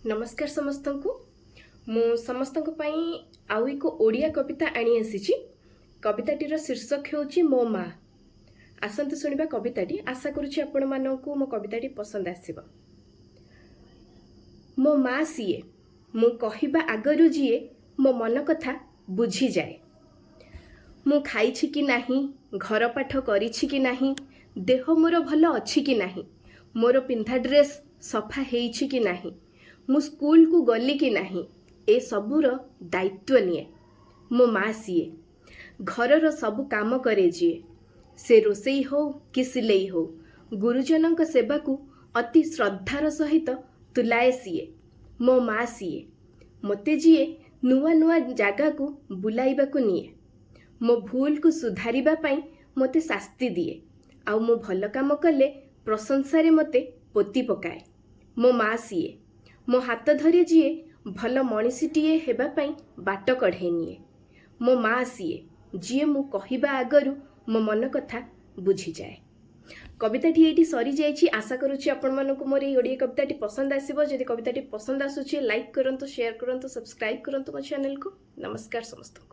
नमस्कार समस्त को मु समस्त आउ एक ओडिया कविता आनी आसी। कविताटीर शीर्षक होची मो माँ। आसंतु शुणिबा कविताटी। आशा करुछि आपण मानकु मो कविताटी पसंद आसीबो। मो माँ सीए मु कहिबा आगरु जिए मो मन कथा बुझी जाए। मु खाइछि कि नाही, घर पाठ करिछि कि नाही, देह मोर भल अछि कि नाही, मोर पिंधा ड्रेस सफा हेइछि कि नाही, मु स्कूल को गली कि नाही, ए सबुर दायित्व निए। मो माँ सीए घरर सबु काम करे जिए, से रोसई हो कि सिलेई हो, गुरुजनक सेवा को अति श्रद्धार सहित तुलाए सीए। मो माँ सीए मते जिए नुआ नुआ जागा को बुलाइबा को निए, मो भूल को सुधारिबा पाई मते शास्ति दिए, आउ मो भल काम कले प्रशंसा रे मते पोती पकाए। मो माँ सीए मो हाथ धरे जिए भल मनीषीटीए हेबा पाई बाट कढ़े निए। मो माँ सीए जिए मु कहिबा आगरु मो मन कथा बुझी जाए। कविताटी ये सरी जाइए। आशा करुच्ची आपण मानक मोर ये ओडिया कविताटी पसंद आसीबो। जदि कविताटी पसंद आसुची लाइक करंतु, शेयर करंतु, सब्सक्राइब करंतु मो चैनल को। नमस्कार समस्त।